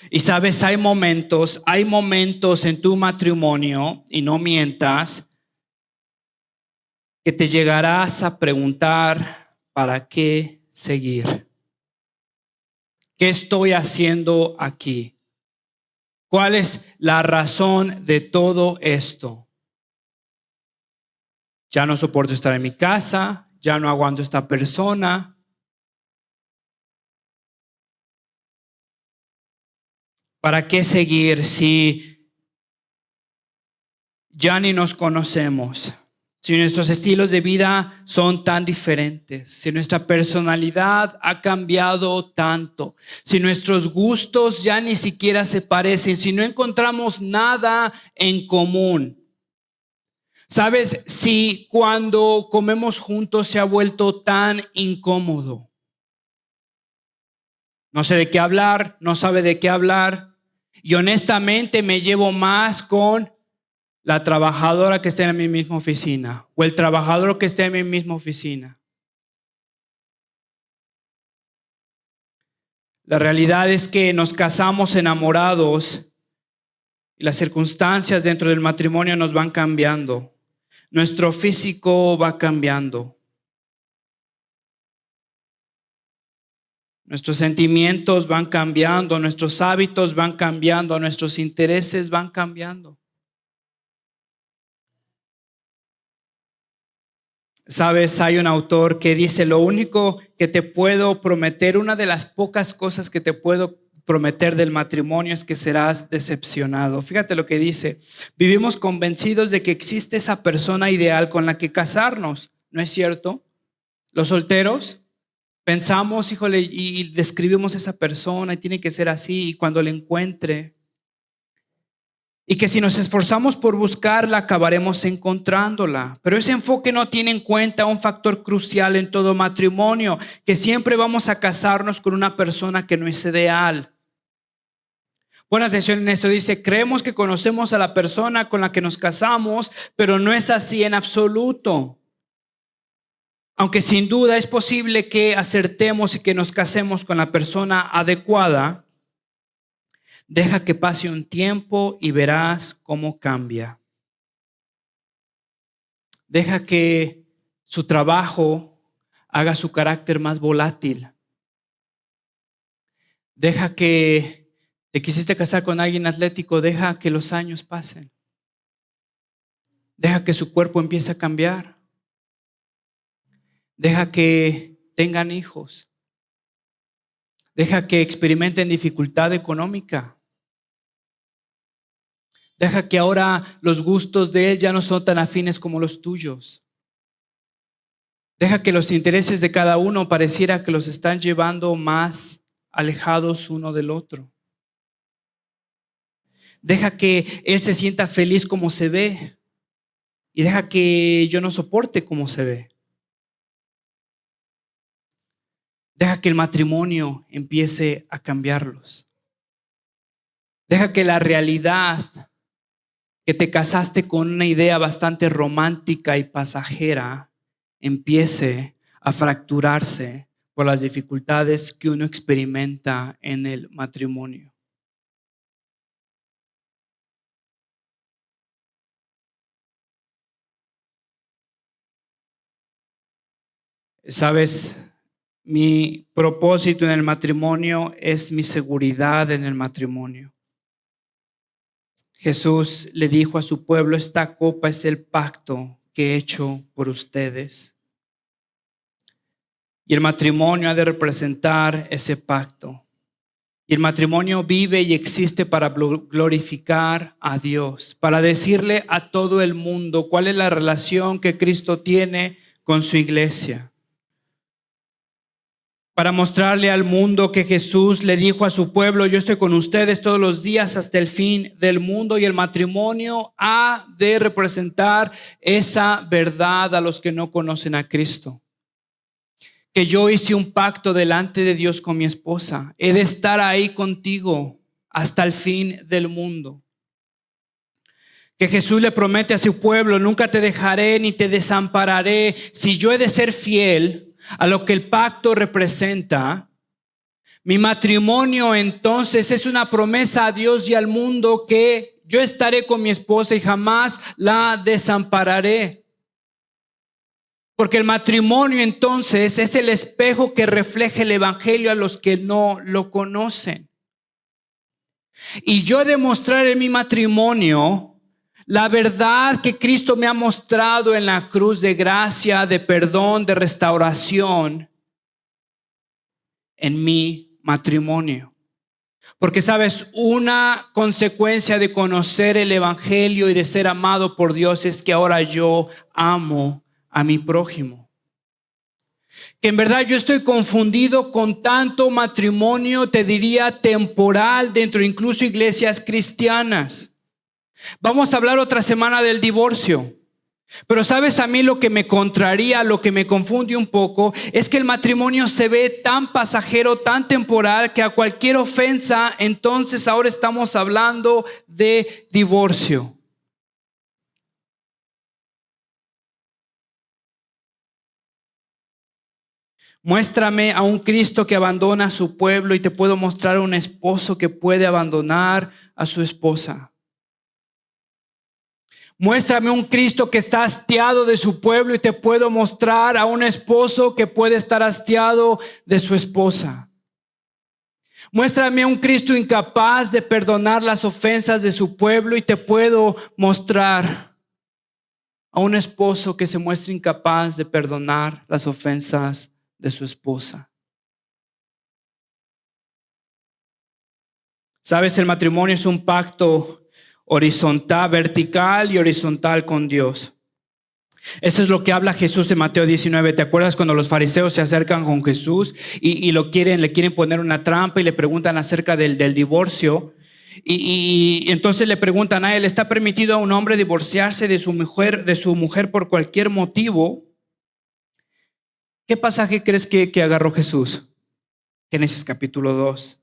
Y sabes, hay momentos en tu matrimonio, y no mientas, que te llegarás a preguntar, ¿para qué seguir? ¿Qué estoy haciendo aquí? ¿Cuál es la razón de todo esto? Ya no soporto estar en mi casa, ya no aguanto a esta persona. ¿Para qué seguir si ya ni nos conocemos? Si nuestros estilos de vida son tan diferentes, si nuestra personalidad ha cambiado tanto, si nuestros gustos ya ni siquiera se parecen, si no encontramos nada en común. ¿Sabes? Si cuando comemos juntos se ha vuelto tan incómodo. No sé de qué hablar, no sabe de qué hablar. Y honestamente me llevo más con la trabajadora que está en mi misma oficina o el trabajador que está en mi misma oficina. La realidad es que nos casamos enamorados y las circunstancias dentro del matrimonio nos van cambiando. Nuestro físico va cambiando. Nuestros sentimientos van cambiando, nuestros hábitos van cambiando, nuestros intereses van cambiando. Sabes, hay un autor que dice, lo único que te puedo prometer, una de las pocas cosas que te puedo prometer del matrimonio es que serás decepcionado. Fíjate lo que dice, vivimos convencidos de que existe esa persona ideal con la que casarnos, ¿no es cierto? Los solteros, Pensamos, híjole, y describimos a esa persona y tiene que ser así, y cuando la encuentre, y que si nos esforzamos por buscarla, acabaremos encontrándola. Pero ese enfoque no tiene en cuenta un factor crucial en todo matrimonio, que siempre vamos a casarnos con una persona que no es ideal. Pon atención en esto, dice, creemos que conocemos a la persona con la que nos casamos, pero no es así en absoluto. Aunque sin duda es posible que acertemos y que nos casemos con la persona adecuada, deja que pase un tiempo y verás cómo cambia. Deja que su trabajo haga su carácter más volátil. Deja que te quisiste casar con alguien atlético, deja que los años pasen. Deja que su cuerpo empiece a cambiar. Deja que tengan hijos. Deja que experimenten dificultad económica. Deja que ahora los gustos de él ya no son tan afines como los tuyos. Deja que los intereses de cada uno pareciera que los están llevando más alejados uno del otro. Deja que él se sienta feliz como se ve y deja que yo no soporte como se ve. Deja que el matrimonio empiece a cambiarlos. Deja que la realidad que te casaste con una idea bastante romántica y pasajera empiece a fracturarse por las dificultades que uno experimenta en el matrimonio. Sabes, mi propósito en el matrimonio es mi seguridad en el matrimonio. Jesús le dijo a su pueblo, esta copa es el pacto que he hecho por ustedes. Y el matrimonio ha de representar ese pacto. Y el matrimonio vive y existe para glorificar a Dios, para decirle a todo el mundo cuál es la relación que Cristo tiene con su iglesia. Para mostrarle al mundo que Jesús le dijo a su pueblo, yo estoy con ustedes todos los días hasta el fin del mundo, y el matrimonio ha de representar esa verdad a los que no conocen a Cristo. Que yo hice un pacto delante de Dios con mi esposa. He de estar ahí contigo hasta el fin del mundo. Que Jesús le promete a su pueblo, nunca te dejaré ni te desampararé. Si yo he de ser fiel a lo que el pacto representa, mi matrimonio entonces es una promesa a Dios y al mundo que yo estaré con mi esposa y jamás la desampararé. Porque el matrimonio entonces es el espejo que refleja el evangelio a los que no lo conocen. Y yo demostrar en mi matrimonio la verdad que Cristo me ha mostrado en la cruz de gracia, de perdón, de restauración en mi matrimonio. Porque sabes, una consecuencia de conocer el evangelio y de ser amado por Dios es que ahora yo amo a mi prójimo. Que en verdad yo estoy confundido con tanto matrimonio, te diría temporal, dentro incluso iglesias cristianas. Vamos a hablar otra semana del divorcio. Pero sabes, a mí lo que me contraría, lo que me confunde un poco, es que el matrimonio se ve tan pasajero, tan temporal, que a cualquier ofensa, entonces ahora estamos hablando de divorcio. Muéstrame a un Cristo que abandona a su pueblo y te puedo mostrar a un esposo que puede abandonar a su esposa. Muéstrame un Cristo que está hastiado de su pueblo y te puedo mostrar a un esposo que puede estar hastiado de su esposa. Muéstrame a un Cristo incapaz de perdonar las ofensas de su pueblo y te puedo mostrar a un esposo que se muestra incapaz de perdonar las ofensas de su esposa. Sabes, el matrimonio es un pacto horizontal, vertical y horizontal con Dios. Eso es lo que habla Jesús en Mateo 19. ¿Te acuerdas cuando los fariseos se acercan con Jesús y le quieren poner una trampa y le preguntan acerca del divorcio? Y entonces le preguntan a él, ¿está permitido a un hombre divorciarse de su mujer por cualquier motivo? ¿Qué pasaje crees que agarró Jesús? Génesis capítulo 2.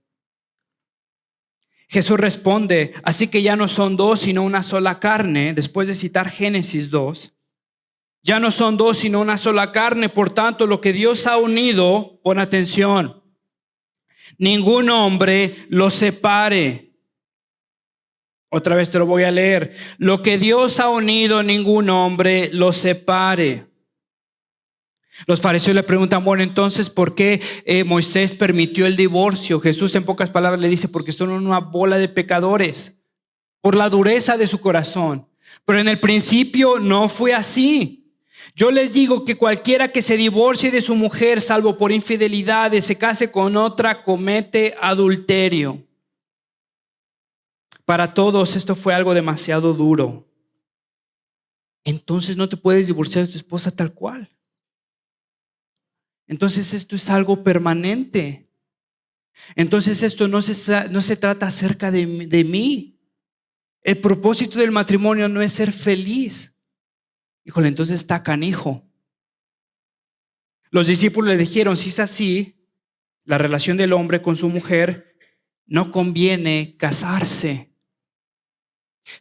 Jesús responde, así que ya no son dos, sino una sola carne, después de citar Génesis 2. Ya no son dos, sino una sola carne. Por tanto, lo que Dios ha unido, pon atención, ningún hombre lo separe. Otra vez te lo voy a leer. Lo que Dios ha unido, ningún hombre lo separe. Los fariseos le preguntan, bueno, entonces, ¿por qué Moisés permitió el divorcio? Jesús, en pocas palabras, le dice, porque son una bola de pecadores, por la dureza de su corazón. Pero en el principio no fue así. Yo les digo que cualquiera que se divorcie de su mujer, salvo por infidelidades, se case con otra, comete adulterio. Para todos esto fue algo demasiado duro. Entonces no te puedes divorciar de tu esposa tal cual. Entonces esto es algo permanente. Entonces esto no se trata acerca de mí. El propósito del matrimonio no es ser feliz. Híjole, entonces está canijo. Los discípulos le dijeron, si es así, la relación del hombre con su mujer, no conviene casarse.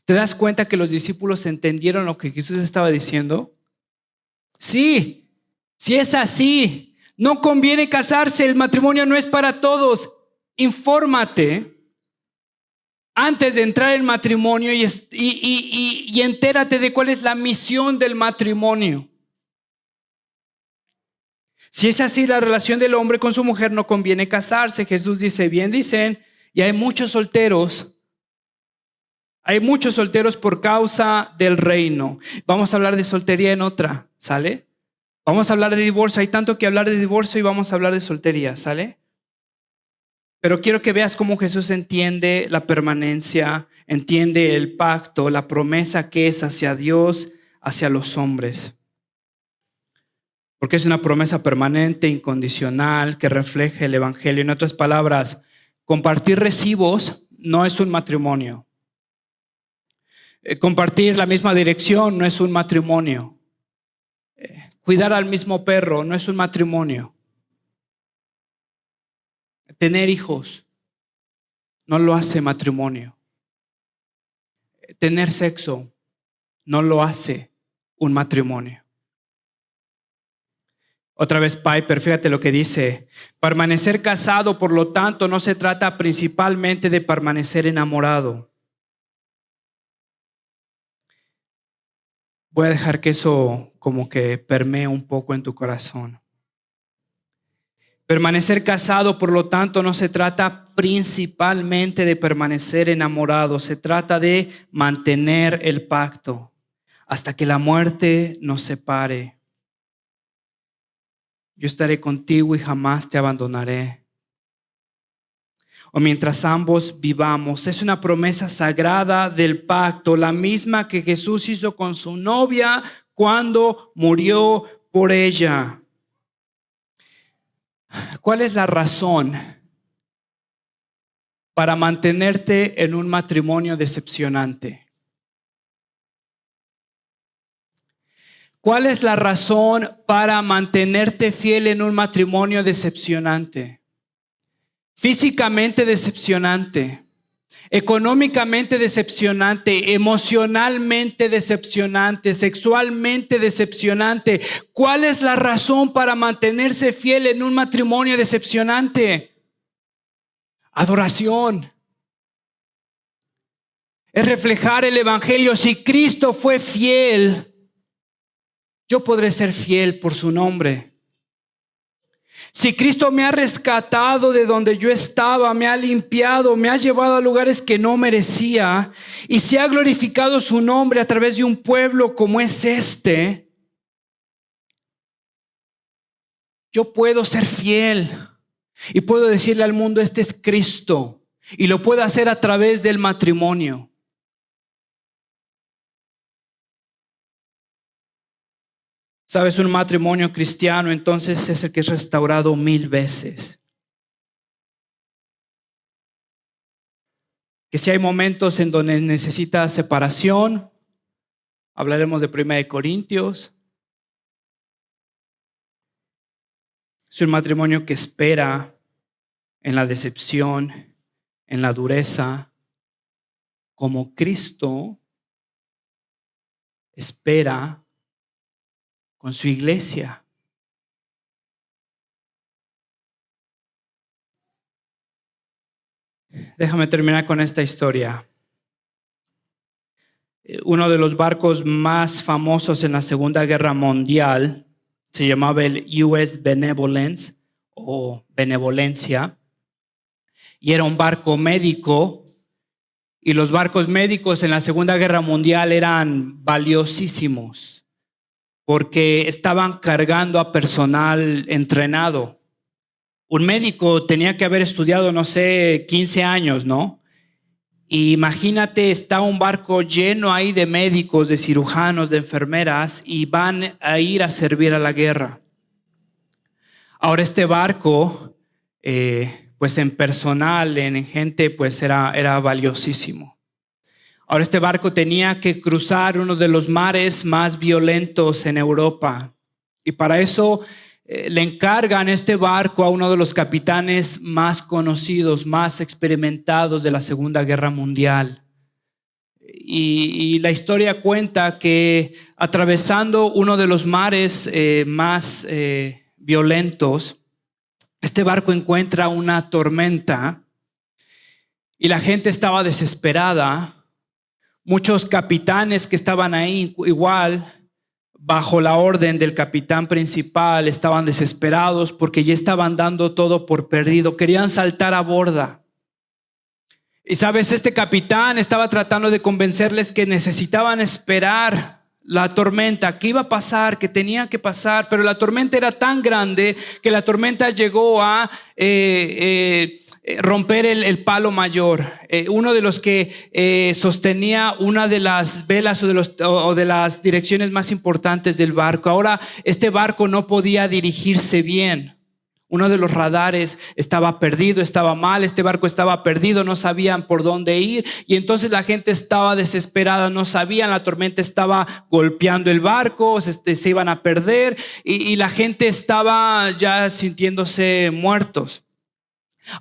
¿Te das cuenta que los discípulos entendieron lo que Jesús estaba diciendo? Sí, si es así, no conviene casarse, el matrimonio no es para todos. Infórmate antes de entrar en matrimonio y entérate de cuál es la misión del matrimonio. Si es así, la relación del hombre con su mujer no conviene casarse. Jesús dice, bien dicen, y hay muchos solteros. Hay muchos solteros por causa del reino. Vamos a hablar de soltería en otra, ¿sale? Vamos a hablar de divorcio. Hay tanto que hablar de divorcio y vamos a hablar de soltería, ¿sale? Pero quiero que veas cómo Jesús entiende la permanencia, entiende el pacto, la promesa que es hacia Dios, hacia los hombres. Porque es una promesa permanente, incondicional, que refleja el evangelio. En otras palabras, compartir recibos no es un matrimonio. Compartir la misma dirección no es un matrimonio. Cuidar al mismo perro no es un matrimonio. Tener hijos no lo hace matrimonio. Tener sexo no lo hace un matrimonio. Otra vez Piper, fíjate lo que dice. Permanecer casado, por lo tanto, no se trata principalmente de permanecer enamorado. Voy a dejar que eso como que permee un poco en tu corazón. Permanecer casado, por lo tanto, no se trata principalmente de permanecer enamorado. Se trata de mantener el pacto hasta que la muerte nos separe. Yo estaré contigo y jamás te abandonaré. O mientras ambos vivamos. Es una promesa sagrada del pacto, la misma que Jesús hizo con su novia cuando murió por ella. ¿Cuál es la razón para mantenerte en un matrimonio decepcionante? ¿Cuál es la razón para mantenerte fiel en un matrimonio decepcionante? Físicamente decepcionante, económicamente decepcionante, emocionalmente decepcionante, sexualmente decepcionante. ¿Cuál es la razón para mantenerse fiel en un matrimonio decepcionante? Adoración. Es reflejar el evangelio. Si Cristo fue fiel, yo podré ser fiel por su nombre. Si Cristo me ha rescatado de donde yo estaba, me ha limpiado, me ha llevado a lugares que no merecía, y si ha glorificado su nombre a través de un pueblo como es este, yo puedo ser fiel y puedo decirle al mundo, este es Cristo, y lo puedo hacer a través del matrimonio. Sabes, un matrimonio cristiano entonces es el que es restaurado 1000 veces. Que si hay momentos en donde necesita separación, hablaremos de 1 Corintios. Es un matrimonio que espera en la decepción, en la dureza, como Cristo espera con su iglesia. Déjame terminar con esta historia. Uno de los barcos más famosos en la Segunda Guerra Mundial se llamaba el US Benevolence o Benevolencia, y era un barco médico, y los barcos médicos en la Segunda Guerra Mundial eran valiosísimos porque estaban cargando a personal entrenado. Un médico tenía que haber estudiado, no sé, 15 años, ¿no? Y imagínate, está un barco lleno ahí de médicos, de cirujanos, de enfermeras, y van a ir a servir a la guerra. Ahora este barco, pues en personal, en gente, pues era valiosísimo. Ahora este barco tenía que cruzar uno de los mares más violentos en Europa. Y para eso le encargan este barco a uno de los capitanes más conocidos, más experimentados de la Segunda Guerra Mundial. Y la historia cuenta que atravesando uno de los mares más violentos, este barco encuentra una tormenta y la gente estaba desesperada. Muchos capitanes que estaban ahí igual, bajo la orden del capitán principal, estaban desesperados porque ya estaban dando todo por perdido. Querían saltar a borda. Y sabes, este capitán estaba tratando de convencerles que necesitaban esperar la tormenta, que iba a pasar, que tenía que pasar, pero la tormenta era tan grande que la tormenta llegó a romper el palo mayor. Uno de los que sostenía una de las velas o de las direcciones más importantes del barco. Ahora este barco no podía dirigirse bien. Uno de los radares estaba perdido, estaba mal, este barco estaba perdido, no sabían por dónde ir, y entonces la gente estaba desesperada, no sabían, la tormenta estaba golpeando el barco, se iban a perder, y la gente estaba ya sintiéndose muertos.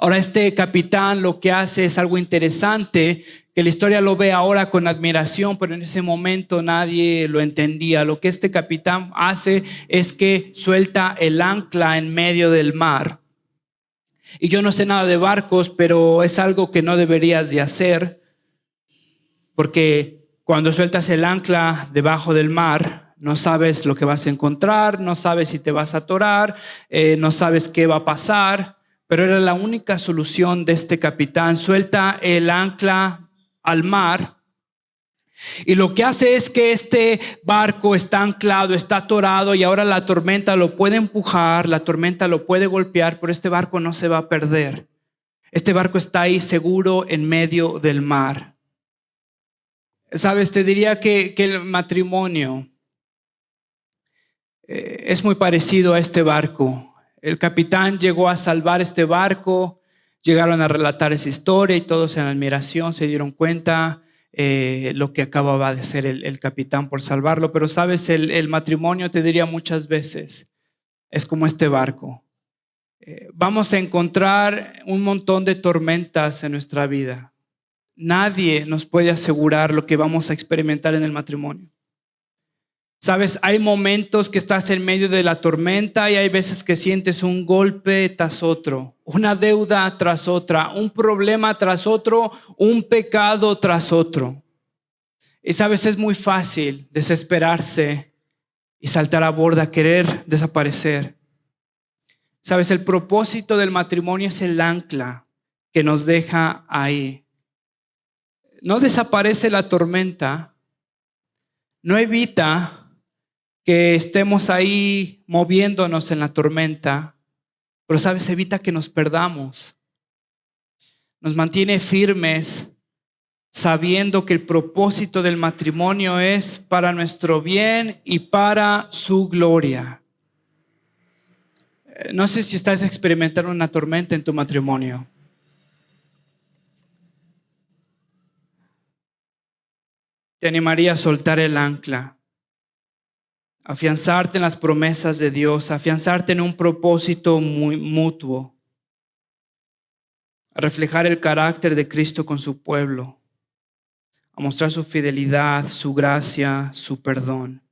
Ahora este capitán lo que hace es algo interesante, que la historia lo ve ahora con admiración, pero en ese momento nadie lo entendía. Lo que este capitán hace es que suelta el ancla en medio del mar. Y yo no sé nada de barcos, pero es algo que no deberías de hacer, porque cuando sueltas el ancla debajo del mar, no sabes lo que vas a encontrar, no sabes si te vas a atorar, no sabes qué va a pasar. Pero era la única solución de este capitán. Suelta el ancla al mar y lo que hace es que este barco está anclado, está atorado, y ahora la tormenta lo puede empujar, la tormenta lo puede golpear, pero este barco no se va a perder. Este barco está ahí seguro en medio del mar. Sabes, te diría que el matrimonio es muy parecido a este barco. El capitán llegó a salvar este barco, llegaron a relatar esa historia y todos en admiración se dieron cuenta lo que acababa de hacer el capitán por salvarlo. Pero sabes, el matrimonio, te diría muchas veces, es como este barco. Vamos a encontrar un montón de tormentas en nuestra vida. Nadie nos puede asegurar lo que vamos a experimentar en el matrimonio. Sabes, hay momentos que estás en medio de la tormenta y hay veces que sientes un golpe tras otro, una deuda tras otra, un problema tras otro, un pecado tras otro. Y sabes, es muy fácil desesperarse y saltar a borda, querer desaparecer. Sabes, el propósito del matrimonio es el ancla que nos deja ahí. No desaparece la tormenta, no evita que estemos ahí moviéndonos en la tormenta, pero sabes, evita que nos perdamos. Nos mantiene firmes, sabiendo que el propósito del matrimonio es para nuestro bien y para su gloria. No sé si estás experimentando una tormenta en tu matrimonio. Te animaría a soltar el ancla, afianzarte en las promesas de Dios, afianzarte en un propósito muy mutuo, a reflejar el carácter de Cristo con su pueblo, a mostrar su fidelidad, su gracia, su perdón.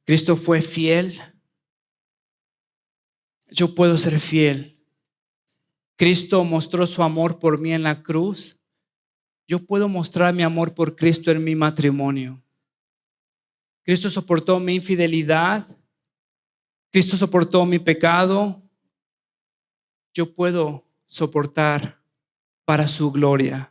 Cristo fue fiel. Yo puedo ser fiel. Cristo mostró su amor por mí en la cruz. Yo puedo mostrar mi amor por Cristo en mi matrimonio. Cristo soportó mi infidelidad. Cristo soportó mi pecado. Yo puedo soportar para su gloria.